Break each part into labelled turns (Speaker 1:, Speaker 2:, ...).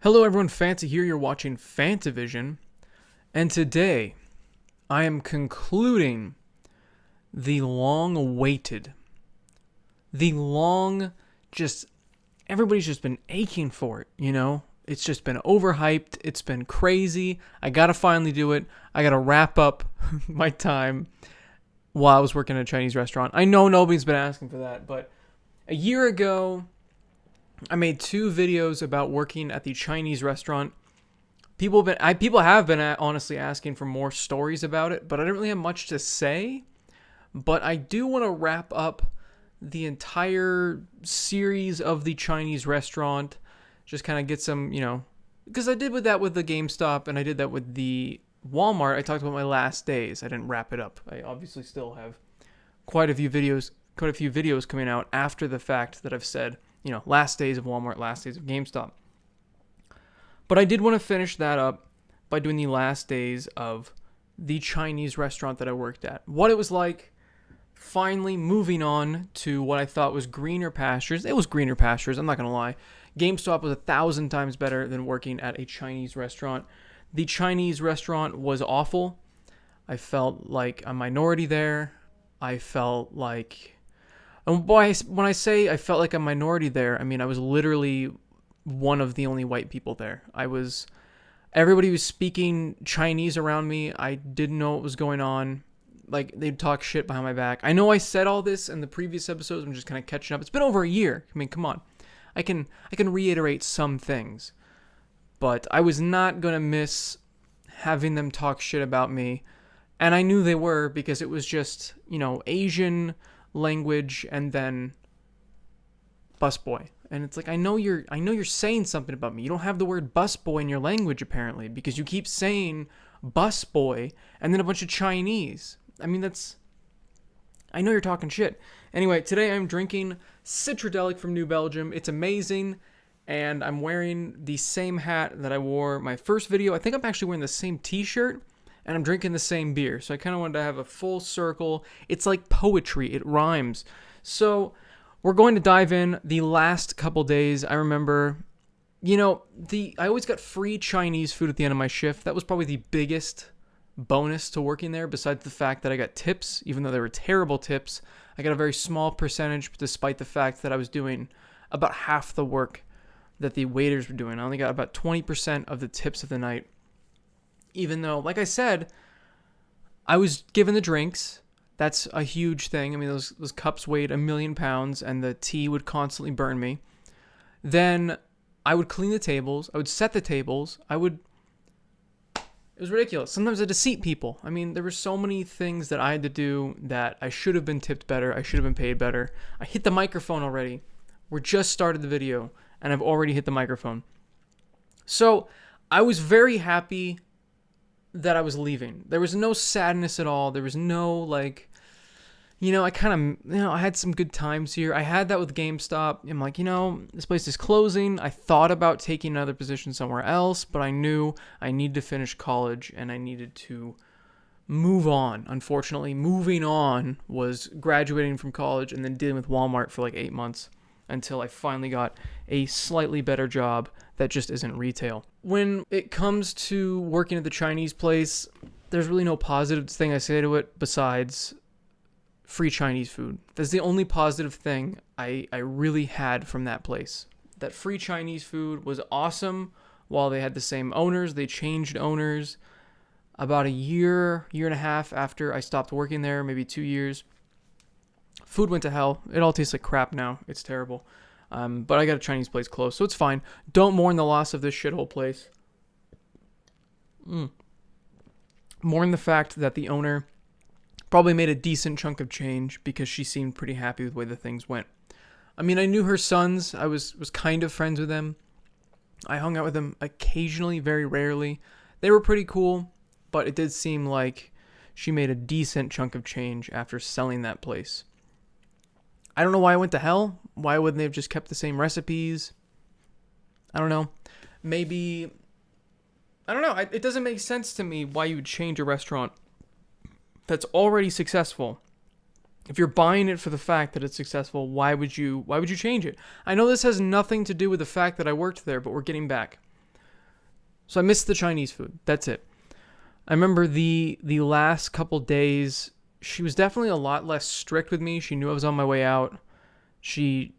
Speaker 1: Hello everyone, Fanta here, you're watching FANTAVISION, and today I am concluding the long-awaited, everybody's just been aching for it, you know? It's just been overhyped, it's been crazy, I gotta finally do it, I gotta wrap up my time while I was working at a Chinese restaurant. I know nobody's been asking for that, but a year ago, I made 2 videos about working at the Chinese restaurant. People have been honestly asking for more stories about it, but I didn't really have much to say. But I do want to wrap up the entire series of the Chinese restaurant. Just kind of get some, because I did with that with the GameStop and I did that with the Walmart. I talked about my last days. I didn't wrap it up. I obviously still have quite a few videos coming out after the fact that I've said, last days of Walmart, last days of GameStop. But I did want to finish that up by doing the last days of the Chinese restaurant that I worked at. What it was like finally moving on to what I thought was greener pastures. It was greener pastures, I'm not going to lie. GameStop was 1,000 times better than working at a Chinese restaurant. The Chinese restaurant was awful. I felt like a minority there. I felt like... And when I say I felt like a minority there, I mean I was literally one of the only white people there. Everybody was speaking Chinese around me. I didn't know what was going on. Like, they'd talk shit behind my back. I know I said all this in the previous episodes. I'm just kind of catching up. It's been over a year. I mean, come on. I can reiterate some things. But I was not going to miss having them talk shit about me. And I knew they were because it was just, Asian language and then busboy. And it's like, I know you're saying something about me. You don't have the word busboy in your language apparently because you keep saying busboy and then a bunch of Chinese. I mean, I know you're talking shit. Anyway, today I'm drinking Citradelic from New Belgium. It's amazing. And I'm wearing the same hat that I wore my first video. I think I'm actually wearing the same t-shirt. And I'm drinking the same beer. So I kind of wanted to have a full circle. It's like poetry. It rhymes. So we're going to dive in the last couple days. I remember, I always got free Chinese food at the end of my shift. That was probably the biggest bonus to working there, besides the fact that I got tips, even though they were terrible tips. I got a very small percentage, despite the fact that I was doing about half the work that the waiters were doing. I only got about 20% of the tips of the night. Even though, like I said, I was given the drinks. That's a huge thing. I mean, those cups weighed 1,000,000 pounds, and the tea would constantly burn me. Then I would clean the tables. I would set the tables. It was ridiculous. Sometimes I had to seat people. I mean, there were so many things that I had to do that I should have been tipped better. I should have been paid better. I hit the microphone already. We're just started the video, and I've already hit the microphone. So I was very happy that I was leaving. There was no sadness at all. There was no I had some good times here. I had that with GameStop. I'm like, this place is closing. I thought about taking another position somewhere else, but I knew I needed to finish college and I needed to move on. Unfortunately, moving on was graduating from college and then dealing with Walmart for like 8 months until I finally got a slightly better job that just isn't retail. When it comes to working at the Chinese place, there's really no positive thing I say to it besides free Chinese food. That's the only positive thing I really had from that place. That free Chinese food was awesome while they had the same owners. They changed owners about a year and a half after I stopped working there, maybe 2 years. Food went to hell. It all tastes like crap now. It's terrible. But I got a Chinese place close, so it's fine. Don't mourn the loss of this shithole place. Mourn the fact that the owner probably made a decent chunk of change because she seemed pretty happy with the way the things went. I mean, I knew her sons. I was kind of friends with them. I hung out with them occasionally, very rarely. They were pretty cool, but it did seem like she made a decent chunk of change after selling that place. I don't know why it went to hell. Why wouldn't they have just kept the same recipes? I don't know. Maybe... I don't know. It doesn't make sense to me why you would change a restaurant that's already successful. If you're buying it for the fact that it's successful, why would you change it? I know this has nothing to do with the fact that I worked there, but we're getting back. So I missed the Chinese food. That's it. I remember the last couple days, she was definitely a lot less strict with me. She knew I was on my way out. I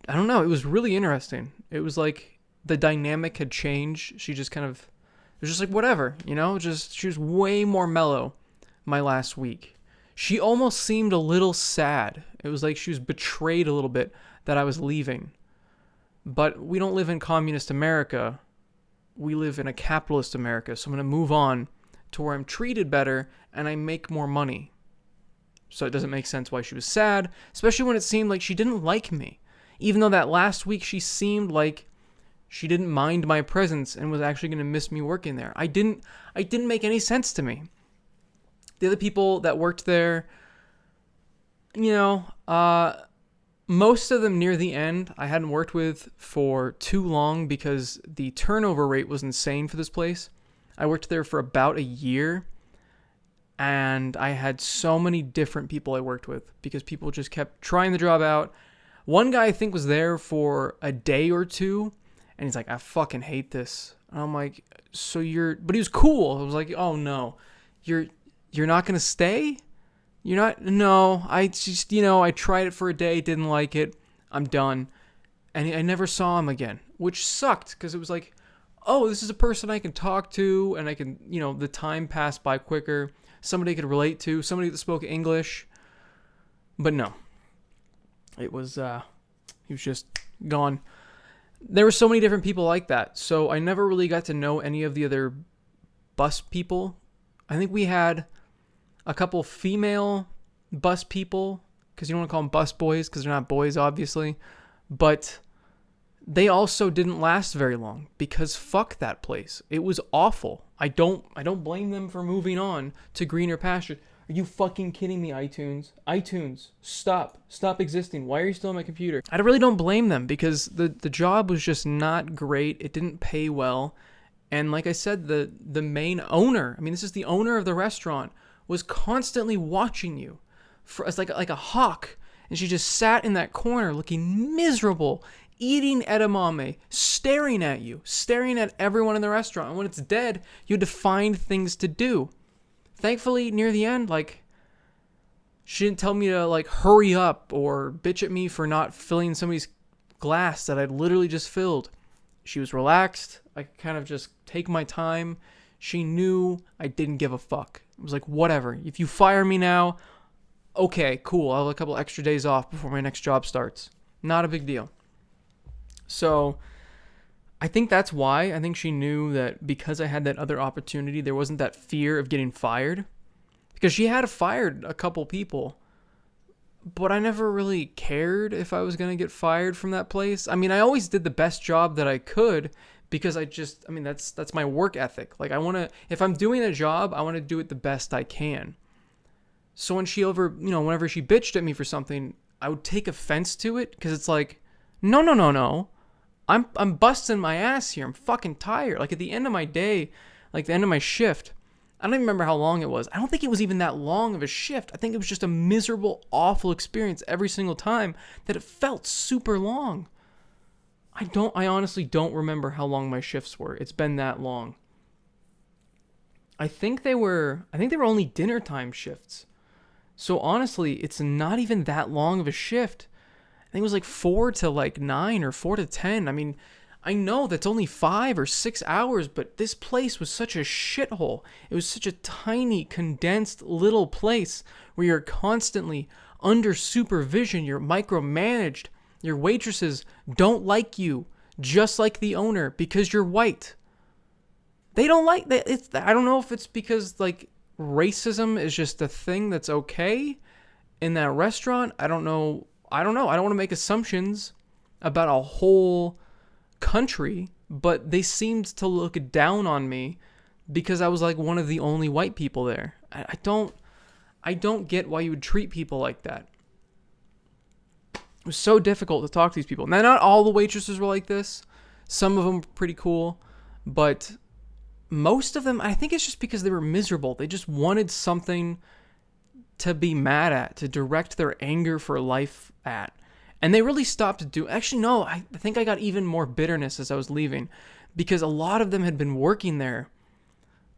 Speaker 1: don't know, it was really interesting. It was like the dynamic had changed. She just kind of, it was just like, whatever, she was way more mellow my last week. She almost seemed a little sad. It was like she was betrayed a little bit that I was leaving. But we don't live in communist America. We live in a capitalist America. So I'm going to move on to where I'm treated better and I make more money. So it doesn't make sense why she was sad, especially when it seemed like she didn't like me. Even though that last week she seemed like she didn't mind my presence and was actually going to miss me working there. I didn't make any sense to me. The other people that worked there, most of them near the end I hadn't worked with for too long because the turnover rate was insane for this place. I worked there for about a year, and I had so many different people I worked with because people just kept trying the job out. One guy I think was there for a day or two, and he's like, I fucking hate this. And I'm like, but he was cool. I was like, oh no, you're not going to stay? You're not? No, I just, I tried it for a day, didn't like it. I'm done. And I never saw him again, which sucked because it was like, oh, this is a person I can talk to and I can, the time passed by quicker. Somebody I could relate to, somebody that spoke English. But no, it was, he was just gone. There were so many different people like that. So I never really got to know any of the other bus people. I think we had a couple female bus people, because you don't want to call them bus boys because they're not boys, obviously. But they also didn't last very long because fuck that place. It was awful. I don't blame them for moving on to greener pastures. Are you fucking kidding me, iTunes? iTunes, stop existing. Why are you still on my computer? I really don't blame them because the job was just not great. It didn't pay well. And like I said, the main owner, this is the owner of the restaurant, was constantly watching you as like a hawk. And she just sat in that corner looking miserable, eating edamame, staring at you, staring at everyone in the restaurant. And when it's dead, you had to find things to do. Thankfully, near the end, she didn't tell me to hurry up or bitch at me for not filling somebody's glass that I'd literally just filled. She was relaxed. I could kind of just take my time. She knew I didn't give a fuck. It was like, whatever. If you fire me now, okay, cool. I'll have a couple extra days off before my next job starts. Not a big deal. So I think that's why. I think she knew that because I had that other opportunity, there wasn't that fear of getting fired. Because she had fired a couple people, but I never really cared if I was going to get fired from that place. I always did the best job that I could because that's my work ethic. If I'm doing a job, I want to do it the best I can. So whenever she bitched at me for something, I would take offense to it because it's like, no. I'm busting my ass here. I'm fucking tired. At the end of my day, the end of my shift, I don't even remember how long it was. I don't think it was even that long of a shift. I think it was just a miserable, awful experience every single time that it felt super long. I honestly don't remember how long my shifts were. It's been that long. I think they were only dinner time shifts. So honestly, it's not even that long of a shift. I think it was 4 to 9 or 4 to 10. I know that's only 5 or 6 hours, but this place was such a shithole. It was such a tiny, condensed little place where you're constantly under supervision. You're micromanaged. Your waitresses don't like you, just like the owner, because you're white. They don't like that. I don't know if it's because racism is just a thing that's okay in that restaurant. I don't know. I don't want to make assumptions about a whole country, but they seemed to look down on me because I was one of the only white people there. I don't get why you would treat people like that. It was so difficult to talk to these people. Now, not all the waitresses were like this. Some of them were pretty cool, but most of them, I think it's just because they were miserable. They just wanted something to be mad at, to direct their anger for life at. And they really stopped to do. Actually, no, I think I got even more bitterness as I was leaving, because a lot of them had been working there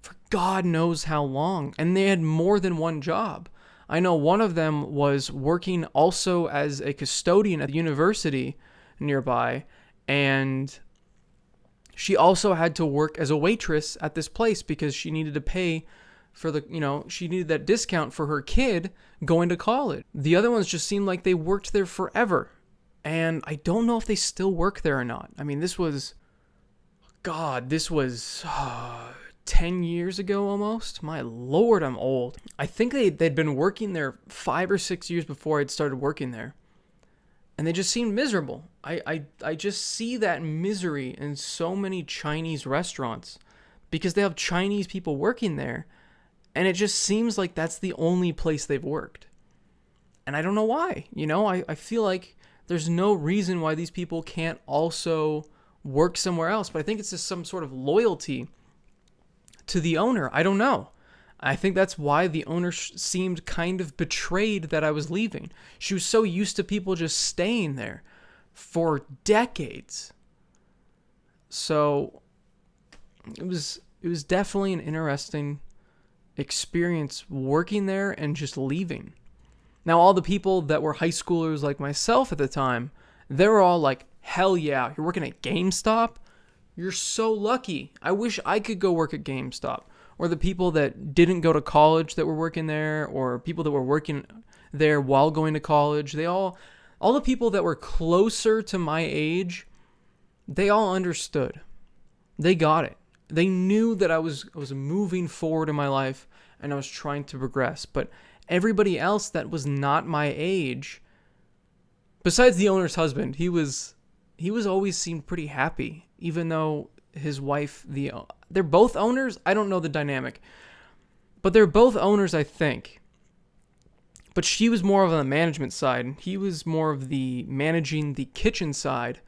Speaker 1: for God knows how long, and they had more than one job. I know one of them was working also as a custodian at the university nearby, and she also had to work as a waitress at this place because she needed to pay for she needed that discount for her kid going to college. The other ones just seemed like they worked there forever. And I don't know if they still work there or not. I mean, this was 10 years ago almost. My Lord, I'm old. I think they'd been working there 5 or 6 years before I'd started working there. And they just seemed miserable. I just see that misery in so many Chinese restaurants because they have Chinese people working there. And it just seems like that's the only place they've worked. And I don't know why. I feel like there's no reason why these people can't also work somewhere else. But I think it's just some sort of loyalty to the owner. I don't know. I think that's why the owner seemed kind of betrayed that I was leaving. She was so used to people just staying there for decades. So it was definitely an interesting experience working there and just leaving. Now, all the people that were high schoolers like myself at the time, they were all like, hell yeah, you're working at GameStop? You're so lucky. I wish I could go work at GameStop. Or the people that didn't go to college that were working there, or people that were working there while going to college, all the people that were closer to my age, they all understood. They got it. They knew that I was moving forward in my life and I was trying to progress. But everybody else that was not my age, besides the owner's husband, he always seemed pretty happy, even though his wife, they're both owners. I don't know the dynamic, but they're both owners, I think. But she was more of on the management side, and he was more of the managing the kitchen side.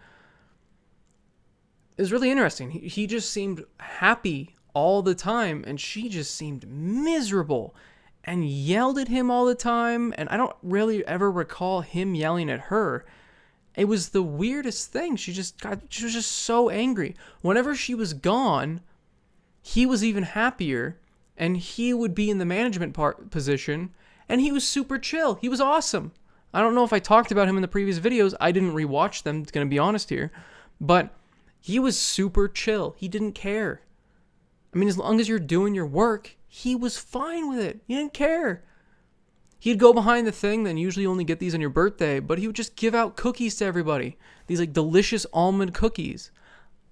Speaker 1: It was really interesting. He just seemed happy all the time, and she just seemed miserable and yelled at him all the time. And I don't really ever recall him yelling at her. It was the weirdest thing. She was just so angry. Whenever she was gone, he was even happier, and he would be in the management position, and he was super chill. He was awesome. I don't know if I talked about him in the previous videos. I didn't rewatch them, to be honest here. But he was super chill. He didn't care. I mean, as long as you're doing your work, he was fine with it. He didn't care. He'd go behind the thing, then usually only get these on your birthday, but he would just give out cookies to everybody. These like delicious almond cookies.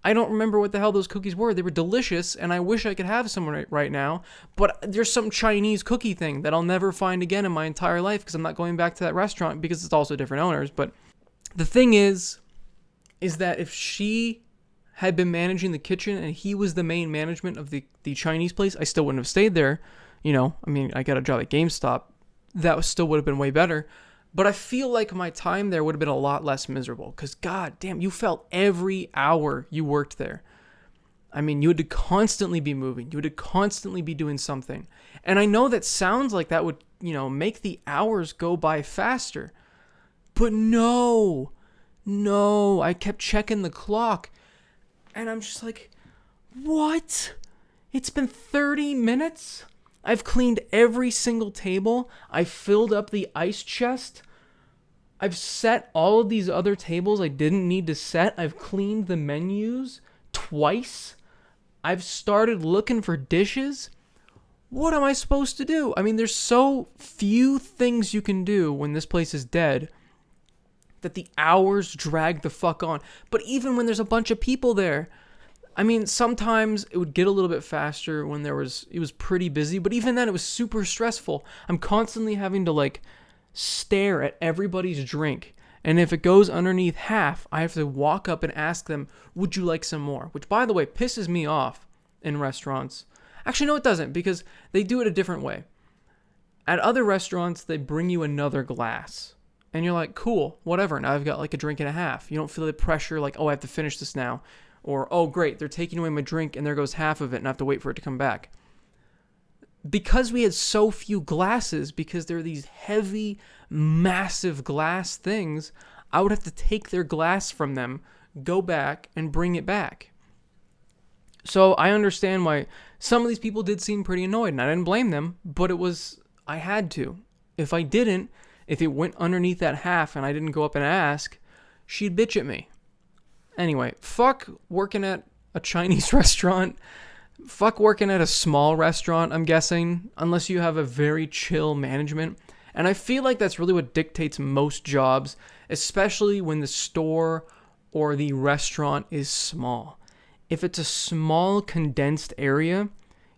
Speaker 1: I don't remember what the hell those cookies were. They were delicious, and I wish I could have some right now, but there's some Chinese cookie thing that I'll never find again in my entire life because I'm not going back to that restaurant because it's also different owners. But the thing is that if she had been managing the kitchen and he was the main management of the Chinese place, I still wouldn't have stayed there. I mean, I got a job at GameStop. That still would have been way better. But I feel like my time there would have been a lot less miserable because, god damn, you felt every hour you worked there. I mean, you had to constantly be moving. You had to constantly be doing something. And I know that sounds like that would, make the hours go by faster. But no, I kept checking the clock. And I'm just like, what? It's been 30 minutes? I've cleaned every single table. I filled up the ice chest. I've set all of these other tables I didn't need to set. I've cleaned the menus twice. I've started looking for dishes. What am I supposed to do? I mean, there's so few things you can do when this place is dead that the hours drag the fuck on. But even when there's a bunch of people there, I mean, sometimes it would get a little bit faster when it was pretty busy, but even then it was super stressful. I'm constantly having to stare at everybody's drink. And if it goes underneath half, I have to walk up and ask them, would you like some more? Which, by the way, pisses me off in restaurants. Actually, no, it doesn't, because they do it a different way. At other restaurants, they bring you another glass. And you're like, cool, whatever. Now I've got a drink and a half. You don't feel the pressure oh, I have to finish this now. Or, oh, great, they're taking away my drink and there goes half of it and I have to wait for it to come back. Because we had so few glasses, because there are these heavy, massive glass things, I would have to take their glass from them, go back, and bring it back. So I understand why some of these people did seem pretty annoyed, and I didn't blame them, but I had to. If I didn't, if it went underneath that half and I didn't go up and ask, she'd bitch at me. Anyway, fuck working at a Chinese restaurant. Fuck working at a small restaurant, I'm guessing, unless you have a very chill management. And I feel like that's really what dictates most jobs, especially when the store or the restaurant is small. If it's a small, condensed area,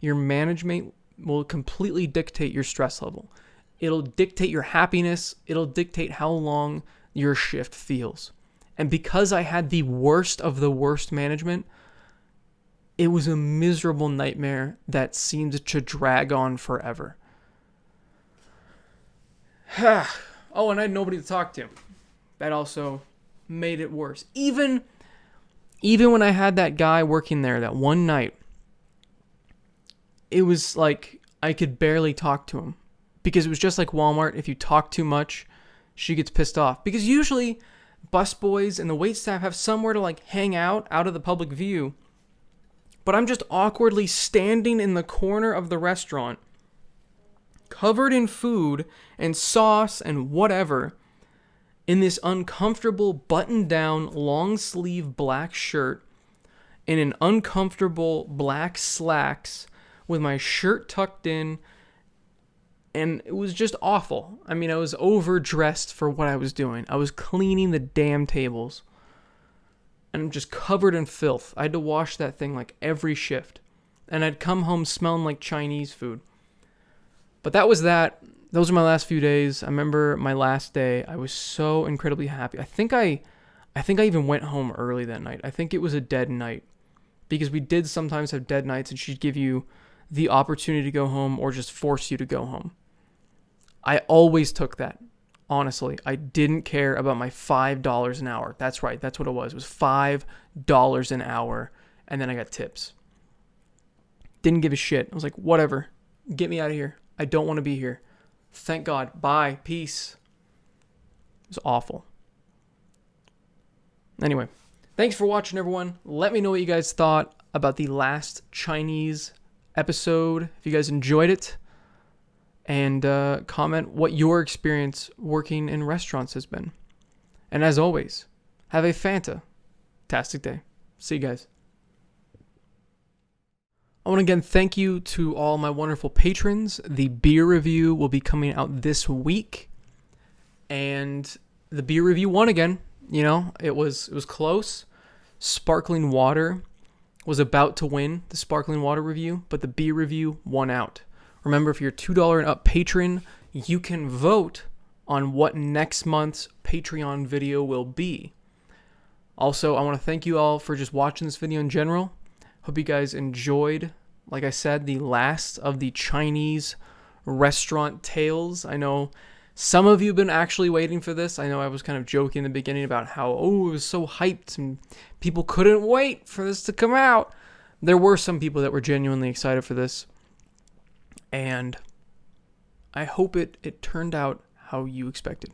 Speaker 1: your management will completely dictate your stress level. It'll dictate your happiness. It'll dictate how long your shift feels. And because I had the worst of the worst management, it was a miserable nightmare that seemed to drag on forever. Oh, and I had nobody to talk to. That also made it worse. Even when I had that guy working there that one night, it was like I could barely talk to him. Because it was just like Walmart. If you talk too much, she gets pissed off. Because usually busboys and the waitstaff have somewhere to like hang out of the public view. But I'm just awkwardly standing in the corner of the restaurant, covered in food and sauce and whatever, in this uncomfortable button-down, long-sleeve black shirt, in an uncomfortable black slacks, with my shirt tucked in, and it was just awful. I mean, I was overdressed for what I was doing. I was cleaning the damn tables, and I'm just covered in filth. I had to wash that thing like every shift, and I'd come home smelling like Chinese food. But that was that. Those were my last few days. I remember my last day. I was so incredibly happy. I think I even went home early that night. I think it was a dead night, because we did sometimes have dead nights, and she'd give you the opportunity to go home or just force you to go home. I always took that. Honestly, I didn't care about my $5 an hour. That's right. That's what it was. It was $5 an hour, and then I got tips. Didn't give a shit. I was like, whatever. Get me out of here. I don't want to be here. Thank God. Bye. Peace. It was awful. Anyway, thanks for watching, everyone. Let me know what you guys thought about the last Chinese episode. If you guys enjoyed it. And comment what your experience working in restaurants has been. And as always, have a fantastic day. See you guys. I want to again thank you to all my wonderful patrons. The beer review will be coming out this week. And the beer review won again. You know, it was close. Sparkling Water was about to win the Sparkling Water review, but the beer review won out. Remember, if you're a $2 and up patron, you can vote on what next month's Patreon video will be. Also, I want to thank you all for just watching this video in general. Hope you guys enjoyed, like I said, the last of the Chinese restaurant tales. I know some of you have been actually waiting for this. I know I was kind of joking in the beginning about how, it was so hyped and people couldn't wait for this to come out. There were some people that were genuinely excited for this. And I hope it turned out how you expected.